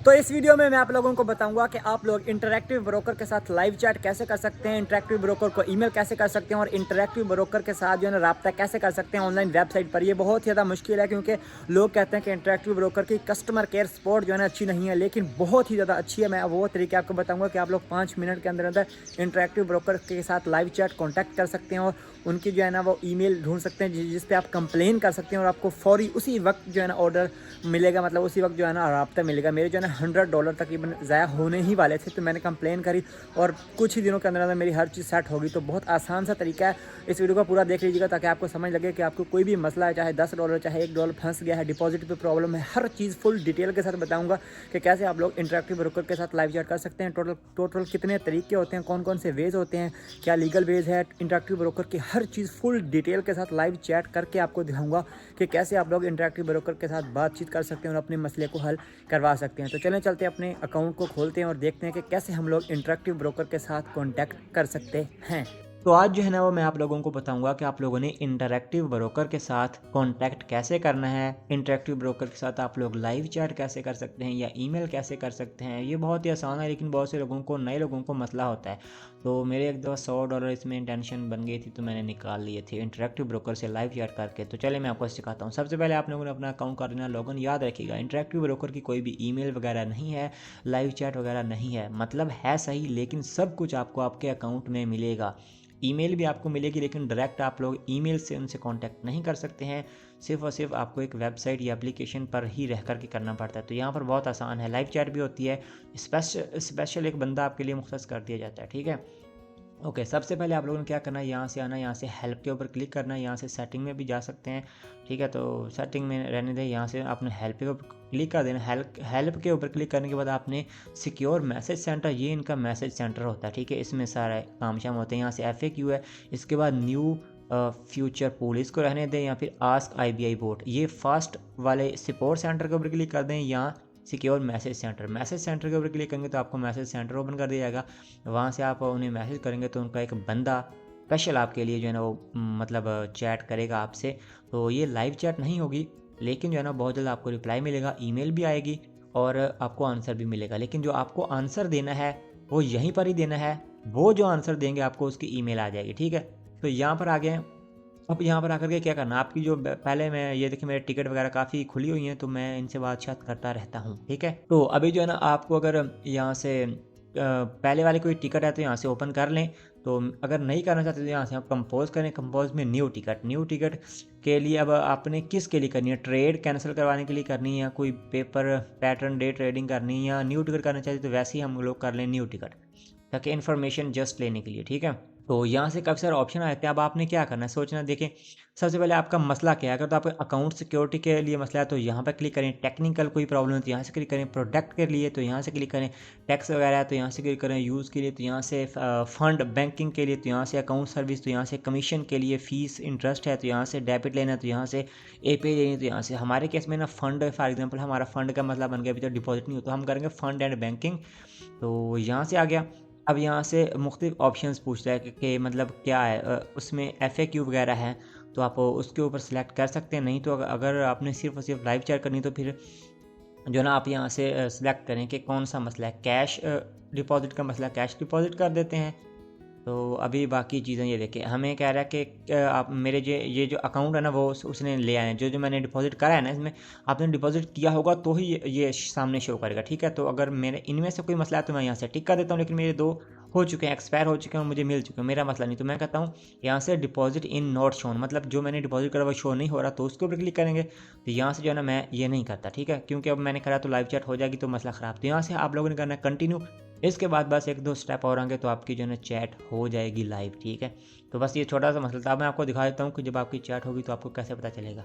तो इस वीडियो में मैं आप लोगों को बताऊंगा कि आप लोग इंटरैक्टिव ब्रोकर के साथ लाइव चैट कैसे कर सकते हैं, इंटरैक्टिव ब्रोकर को ईमेल कैसे कर सकते हैं और इंटरैक्टिव ब्रोकर के साथ जो है ना राब्ता कैसे कर सकते हैं ऑनलाइन वेबसाइट पर। ये बहुत ही ज़्यादा मुश्किल है क्योंकि लोग कहते हैं कि इंटरैक्टिव ब्रोकर की कस्टमर केयर सपोर्ट जो है ना अच्छी नहीं है, लेकिन बहुत ही ज़्यादा अच्छी है। मैं वो तरीके आपको बताऊँगा कि आप लोग 5 मिनट के अंदर अंदर इंटरैक्टिव ब्रोकर के साथ लाइव चैट कॉन्टैक्ट कर सकते हैं और उनकी जो है ना वो ईमेल ढूंढ सकते हैं जिस पे आप कंप्लेन कर सकते हैं और आपको फौरी उसी वक्त जो है ना ऑर्डर मिलेगा, मतलब उसी वक्त जो है ना राब्ता मिलेगा। मेरे जो है ना $100 तकरीबन ज़ाया होने ही वाले थे, तो मैंने कंप्लेन करी और कुछ ही दिनों के अंदर अंदर मेरी हर चीज़ सेट होगी। तो बहुत आसान सा तरीका है, इस वीडियो को पूरा देख लीजिएगा ताकि आपको समझ लगे कि आपको कोई भी मसला है, चाहे $10 चाहे $1 फंस गया है, डिपॉजिट पे प्रॉब्लम है, हर चीज़ फुल डिटेल के साथ बताऊंगा कि कैसे आप लोग इंटरैक्टिव ब्रोकर के साथ लाइव चैट कर सकते हैं। टोटल कितने तरीके होते हैं, कौन कौन से वेज होते हैं, क्या लीगल वेज है इंटरैक्टिव ब्रोकर की, हर चीज़ फुल डिटेल के साथ लाइव चैट करके आपको दिखाऊंगा कि कैसे आप लोग इंटरैक्टिव ब्रोकर के साथ बातचीत कर सकते हैं और अपने मसले को हल करवा सकते हैं। तो चलें चलते हैं अपने अकाउंट को खोलते हैं और देखते हैं कि कैसे हम लोग इंटरैक्टिव ब्रोकर के साथ कॉन्टैक्ट कर सकते हैं। तो आज जो है ना वो मैं आप लोगों को बताऊंगा कि आप लोगों ने इंटरैक्टिव ब्रोकर के साथ कांटेक्ट कैसे करना है, इंटरैक्टिव ब्रोकर के साथ आप लोग लाइव चैट कैसे कर सकते हैं या ईमेल कैसे कर सकते हैं। ये बहुत ही आसान है, लेकिन बहुत से लोगों को, नए लोगों को मसला होता है। तो मेरे एक दफ़ा $100 इसमें इंटेंशन बन गई थी, तो मैंने निकाल लिए थे इंटरैक्टिव ब्रोकर से लाइव चैट करके। तो चले मैं आपको सिखाता हूँ। सबसे पहले आप लोगों ने अपना अकाउंट कर लेना लॉगिन। याद रखिएगा, इंटरैक्टिव ब्रोकर की कोई भी ईमेल वगैरह नहीं है, लाइव चैट वगैरह नहीं है। मतलब है सही, लेकिन सब कुछ आपको आपके अकाउंट में मिलेगा। ईमेल भी आपको मिलेगी, लेकिन डायरेक्ट आप लोग ईमेल से उनसे कांटेक्ट नहीं कर सकते हैं। सिर्फ और सिर्फ आपको एक वेबसाइट या एप्लीकेशन पर ही रह कर के करना पड़ता है। तो यहाँ पर बहुत आसान है, लाइव चैट भी होती है, स्पेशल एक बंदा आपके लिए मुख्तस कर दिया जाता है। ठीक है, ओके। सबसे पहले आप लोगों ने क्या करना है, यहाँ से आना, यहाँ से हेल्प के ऊपर क्लिक करना है, यहाँ से सेटिंग में भी जा सकते हैं। ठीक है, तो सेटिंग में रहने दें। यहाँ से आपने हेल्प के ऊपर क्लिक कर देना। हेल्प के ऊपर क्लिक करने के बाद आपने सिक्योर मैसेज सेंटर, ये इनका मैसेज सेंटर होता है। ठीक है, इसमें सारे काम शाम होते हैं। यहाँ से FAQ है, इसके बाद न्यू फ्यूचर पूल, इसको रहने दें, या फिर आस्क IBI बोट, ये फास्ट वाले सपोर्ट सेंटर के ऊपर क्लिक कर दें। यहाँ सिक्योर मैसेज सेंटर के ऊपर क्लिक करेंगे तो आपको मैसेज सेंटर ओपन कर दिया जाएगा। वहाँ से आप उन्हें मैसेज करेंगे तो उनका एक बंदा स्पेशल आपके लिए जो है ना वो मतलब चैट करेगा आपसे। तो ये लाइव चैट नहीं होगी, लेकिन जो है ना बहुत जल्द आपको रिप्लाई मिलेगा, ईमेल भी आएगी और आपको आंसर भी मिलेगा। लेकिन जो आपको आंसर देना है वो यहीं पर ही देना है। वो जो आंसर देंगे आपको उसकी ईमेल आ जाएगी। ठीक है, तो यहाँ पर आ गए। अब यहाँ पर आकर के क्या करना, आपकी जो पहले मैं ये देखिए मेरे टिकट वगैरह काफ़ी खुली हुई हैं, तो मैं इनसे बातचीत करता रहता हूँ। ठीक है, तो अभी जो है ना आपको अगर यहाँ से पहले वाले कोई टिकट है तो यहाँ से ओपन कर लें। तो अगर नहीं करना चाहते तो यहाँ से आप कंपोज करें। कंपोज में न्यू टिकट के लिए अब आपने किसके लिए करनी है, ट्रेड कैंसिल करवाने के लिए करनी है, या कोई पेपर पैटर्न डे ट्रेडिंग करनी है, या न्यू टिकट करना चाहते तो वैसे ही हम लोग कर लें न्यू टिकट, ताकि इन्फॉर्मेशन जस्ट लेने के लिए। ठीक है, तो यहाँ से काफ़ी सारे ऑप्शन आते हैं। अब आपने क्या करना है, सोचना। देखें, सबसे पहले आपका मसला क्या है। अगर तो आपका अकाउंट सिक्योरिटी के लिए मसला है तो यहाँ पर क्लिक करें। टेक्निकल कोई प्रॉब्लम है तो यहाँ से क्लिक करें। प्रोडक्ट के लिए तो यहाँ से क्लिक करें। टैक्स वगैरह है तो यहाँ से क्लिक करें। यूज़ के लिए तो यहाँ से, फंड बैंकिंग के लिए तो यहाँ से, अकाउंट सर्विस तो यहाँ से, कमीशन के लिए फीस इंटरेस्ट है तो यहाँ से, डेबिट लेना है तो यहाँ से, API लेनी है तो यहाँ से। हमारे केस में ना फंड, फॉर एग्जाम्पल हमारा फंड का मसला बन गया, अभी तो डिपॉजिट नहीं होता, हम करेंगे फंड एंड बैंकिंग। तो यहाँ से आ गया। अब यहाँ से मुख्तलिफ ऑप्शंस पूछता है कि मतलब क्या है, उसमें FAQ वगैरह है तो आप उसके ऊपर सेलेक्ट कर सकते हैं। नहीं तो अगर आपने सिर्फ और सिर्फ लाइव चैट करनी तो फिर जो ना आप यहाँ से सिलेक्ट करें कि कौन सा मसला है। कैश डिपॉजिट का मसला, कैश डिपॉजिट कर देते हैं। तो अभी बाकी चीज़ें ये देखिए, हमें कह रहा है कि आप मेरे ये जो अकाउंट है ना वो उसने ले आए हैं, जो मैंने डिपॉजिट करा है ना, इसमें आपने डिपॉजिट किया होगा तो ही ये सामने शो करेगा। ठीक है, तो अगर मेरे इनमें से कोई मसला है तो मैं यहाँ से टिक कर देता हूँ, लेकिन मेरे 2 हो चुके हैं, एक्सपायर हो चुके हैं, मुझे मिल चुके हैं, मेरा मसला नहीं। तो मैं कहता हूँ यहाँ से डिपॉजिट इन नॉट शोन, मतलब जो मैंने डिपॉजिट करा वो शो नहीं हो रहा, तो उसके ऊपर क्लिक करेंगे। तो यहाँ से जो है ना मैं ये नहीं करता। ठीक है, क्योंकि अब मैंने करा तो लाइव चैट हो जाएगी तो मसला ख़राब। तो यहाँ से आप लोगों ने करना है कंटिन्यू। इसके बाद बस 1-2 स्टेप और आएंगे तो आपकी जो है ना चैट हो जाएगी लाइव। ठीक है, तो बस ये छोटा सा मसला था। अब मैं आपको दिखा देता हूँ कि जब आपकी चैट होगी तो आपको कैसे पता चलेगा।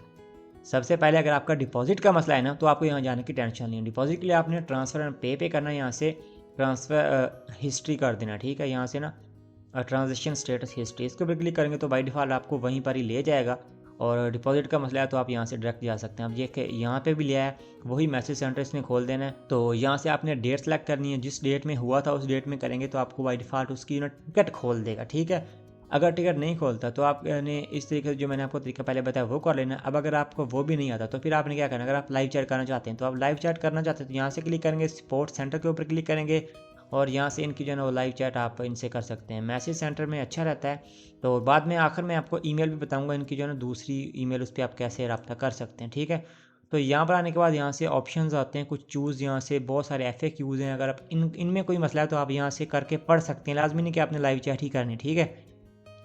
सबसे पहले अगर आपका डिपॉजिट का मसला है ना तो आपको यहाँ जाने की टेंशन नहीं है। डिपॉजिट के लिए आपने ट्रांसफ़र एंड पे करना है। यहाँ से ट्रांसफ़र हिस्ट्री कर देना। ठीक है, यहाँ से ना ट्रांजेक्शन स्टेटस हिस्ट्री, इसके ऊपर क्लिक करेंगे तो बाय डिफ़ॉल्ट आपको वहीं पर ही ले जाएगा। और डिपॉजिट का मसला है तो आप यहाँ से डायरेक्ट जा सकते हैं। अब ये यहाँ पे भी लिया है, वही मैसेज सेंटर इसमें खोल देना है। तो यहाँ से आपने डेट सेलेक्ट करनी है, जिस डेट में हुआ था उस डेट में करेंगे तो आपको बाय डिफ़ॉल्ट उसकी ना टिकट खोल देगा। ठीक है, अगर टिकट नहीं खोलता तो आपने इस तरीके से जो मैंने आपको तरीका पहले बताया वो कर लेना। अब अगर आपको वो भी नहीं आता तो फिर आपने क्या करना, अगर आप लाइव चैट करना चाहते हैं तो आप लाइव चैट करना चाहते हैं तो यहाँ से क्लिक करेंगे, सपोर्ट सेंटर के ऊपर क्लिक करेंगे और यहाँ से इनकी जो है ना वो लाइव चैट आप इनसे कर सकते हैं। मैसेज सेंटर में अच्छा रहता है। तो बाद में आखिर में आपको ईमेल भी बताऊँगा इनकी जो है ना दूसरी ईमेल, उस पर आप कैसे रब्ता कर सकते हैं, ठीक है। तो यहाँ पर आने के बाद यहाँ से ऑप्शंस आते हैं कुछ चूज़, यहाँ से बहुत सारे FAQs हैं। अगर आप इनमें कोई मसला है तो आप यहाँ से करके पढ़ सकते हैं, लाजमी नहीं कि आपने लाइव चैट ही करनी, ठीक है।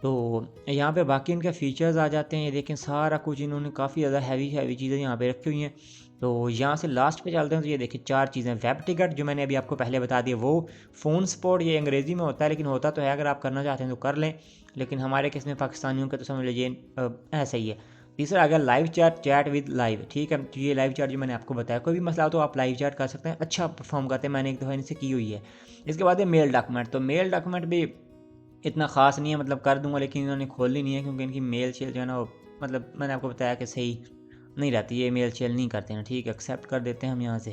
तो यहाँ पे बाकी इनके फ़ीचर्स आ जाते हैं, ये देखें सारा कुछ इन्होंने काफ़ी ज़्यादा हैवी चीज़ें यहाँ पे रखी हुई हैं। तो यहाँ से लास्ट पे चलते हैं तो ये देखिए 4 चीज़ें। वेब टिकट जो मैंने अभी आपको पहले बता दिया वो, फ़ोन सपोर्ट ये अंग्रेज़ी में होता है लेकिन होता तो है, अगर आप करना चाहते हैं तो कर लें, लेकिन हमारे केस में पाकिस्तानियों के तो समझ लीजिए ऐसा ही है। तीसरा आ गया live chat, chat with live, ठीक है। तो ये लाइव चैट जो मैंने आपको बताया, कोई भी मसला हो तो आप लाइव चैट कर सकते हैं, अच्छा परफॉर्म करते हैं, मैंने एक दफ़ा इनसे की हुई है। इसके बाद है मेल डॉक्यूमेंट। तो मेल डॉक्यूमेंट भी इतना ख़ास नहीं है, मतलब कर दूंगा लेकिन इन्होंने खोलनी नहीं है क्योंकि इनकी मेल शेल जो है ना वो, मतलब मैंने आपको बताया कि सही नहीं रहती, ये मेल शेल नहीं करते हैं, ठीक है। एक्सेप्ट कर देते हैं हम यहाँ से।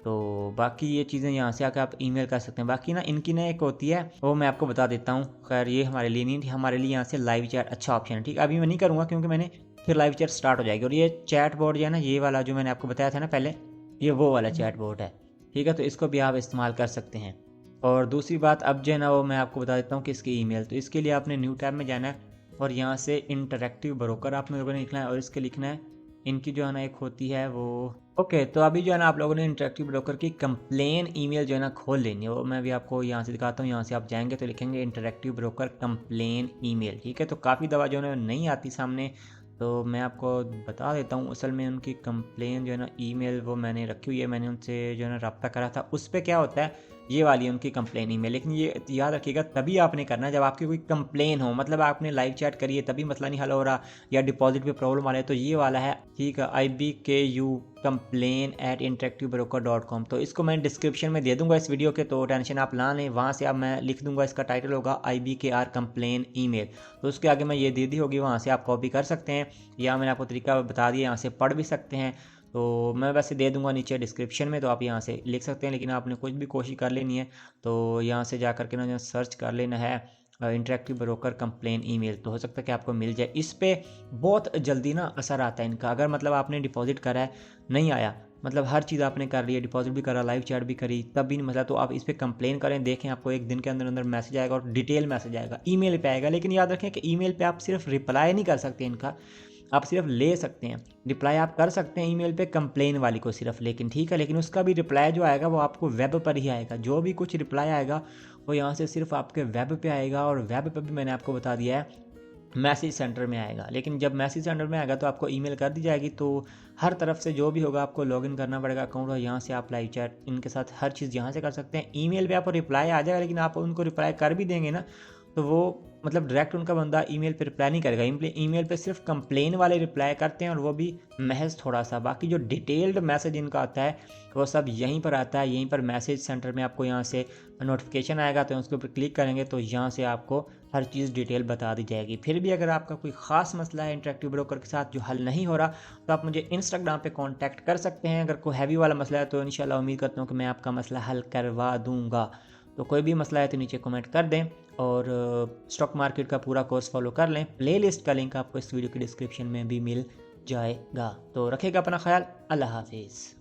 तो बाकी ये चीज़ें यहाँ से आकर आप ईमेल कर सकते हैं। बाकी ना इनकी ना एक होती है वो मैं आपको बता देता हूँ, खैर ये हमारे लिए नहीं थी, हमारे लिए यहाँ से लाइव चैट अच्छा ऑप्शन है, ठीक है। अभी मैं नहीं करूँगा क्योंकि मैंने फिर लाइव चैट स्टार्ट हो जाएगी। और ये चैट बोर्ड जो है ना, ये वाला जो मैंने आपको बताया था ना पहले, ये वो वाला चैट बोर्ड है, ठीक है। तो इसको भी आप इस्तेमाल कर सकते हैं। और दूसरी बात अब जो है ना वो मैं आपको बता देता हूँ कि इसकी ईमेल, तो इसके लिए आपने न्यू टैब में जाना है और यहाँ से इंटरेक्टिव ब्रोकर आप लोगों ने लिखना है और इसके लिखना है इनकी जो है ना एक होती है वो, ओके। तो अभी जो है ना आप लोगों ने इंटरेक्टिव ब्रोकर की कंप्लेन ईमेल जो है ना खोल लेनी है, वो मैं भी आपको यहाँ से दिखाता हूँ। यहाँ से आप जाएंगे तो लिखेंगे इंटरेक्टिव ब्रोकर कंप्लेन ईमेल, ठीक है। तो काफ़ी दवा जो है ना नहीं आती सामने, तो मैं आपको बता देता हूँ। असल में उनकी कंप्लेन जो है ना ईमेल वो मैंने रखी हुई है, मैंने उनसे जो है ना रब्ता करा था, उस पर क्या होता है ये वाली है उनकी कंप्लेन ईमेल। लेकिन ये याद रखिएगा तभी आपने करना है जब आपकी कोई कंप्लेन हो, मतलब आपने लाइव चैट करिए तभी मसला नहीं हल हो रहा या डिपॉजिट पे प्रॉब्लम आ रहा है, तो ये वाला है, ठीक है, IBKU complain@interactivebroker.com। तो इसको मैं डिस्क्रिप्शन में दे दूंगा इस वीडियो के, तो टेंशन आप ना लें, वहाँ से अब मैं लिख दूंगा, इसका टाइटल होगा IBKR कंप्लेन ईमेल। तो उसके आगे मैं ये दे दी होगी, वहाँ से आप कॉपी कर सकते हैं या मैंने आपको तरीका बता दिया, यहाँ से पढ़ भी सकते हैं। तो मैं वैसे दे दूंगा नीचे डिस्क्रिप्शन में, तो आप यहाँ से लिख सकते हैं, लेकिन आपने कुछ भी कोशिश कर लेनी है तो यहाँ से जा करके ना सर्च कर लेना है इंटरेक्टिव ब्रोकर कंप्लेन ईमेल, तो हो सकता है कि आपको मिल जाए। इस पर बहुत जल्दी ना असर आता है इनका। अगर मतलब आपने डिपॉजिट करा है नहीं आया, मतलब हर चीज़ आपने कर ली है, डिपॉजिट भी करा, लाइव चैट भी करी, तब भी नहीं मसला, तो आप इस पर कंप्लेन करें, देखें आपको एक दिन के अंदर अंदर मैसेज आएगा और डिटेल मैसेज आएगा, ईमेल पे आएगा। लेकिन याद रखें कि ईमेल पे आप सिर्फ रिप्लाई नहीं कर सकते इनका, आप सिर्फ ले सकते हैं, रिप्लाई आप कर सकते हैं ईमेल पे कंप्लेन वाली को सिर्फ, लेकिन ठीक है, लेकिन उसका भी रिप्लाई जो आएगा वो आपको वेब पर ही आएगा। जो भी कुछ रिप्लाई आएगा वो यहाँ से सिर्फ आपके वेब पे आएगा, और वेब पे भी मैंने आपको बता दिया है मैसेज सेंटर में आएगा। लेकिन जब मैसेज सेंटर में आएगा तो आपको ईमेल कर दी जाएगी, तो हर तरफ से जो भी होगा आपको लॉगिन करना पड़ेगा अकाउंट, और यहाँ से आप लाइव चैट इनके साथ हर चीज़ यहाँ से कर सकते हैं। ईमेल पे आपको रिप्लाई आ जाएगा, लेकिन आप उनको रिप्लाई कर भी देंगे ना तो वो मतलब डायरेक्ट उनका बंदा ईमेल पे रिप्लाई नहीं करेगा, ईमेल पे सिर्फ कंप्लेन वाले रिप्लाई करते हैं, और वो भी महज थोड़ा सा। बाकी जो डिटेल्ड मैसेज इनका आता है वो सब यहीं पर आता है, यहीं पर मैसेज सेंटर में आपको यहाँ से नोटिफिकेशन आएगा, तो उसके ऊपर क्लिक करेंगे तो यहाँ से आपको हर चीज़ डिटेल बता दी जाएगी। फिर भी अगर आपका कोई ख़ास मसला है इंटरेक्टिव ब्रोकर के साथ जो हल नहीं हो रहा, तो आप मुझे इंस्टाग्राम पे कांटेक्ट कर सकते हैं। अगर कोई हैवी वाला मसला है तो इंशाल्लाह उम्मीद करता हूँ कि मैं आपका मसला हल करवा दूँगा। तो कोई भी मसला है तो नीचे कमेंट कर दें, और स्टॉक मार्केट का पूरा कोर्स फॉलो कर लें। प्लेलिस्ट का लिंक आपको इस वीडियो के डिस्क्रिप्शन में भी मिल जाएगा। तो रखिएगा अपना ख्याल, अल्लाह हाफिज़।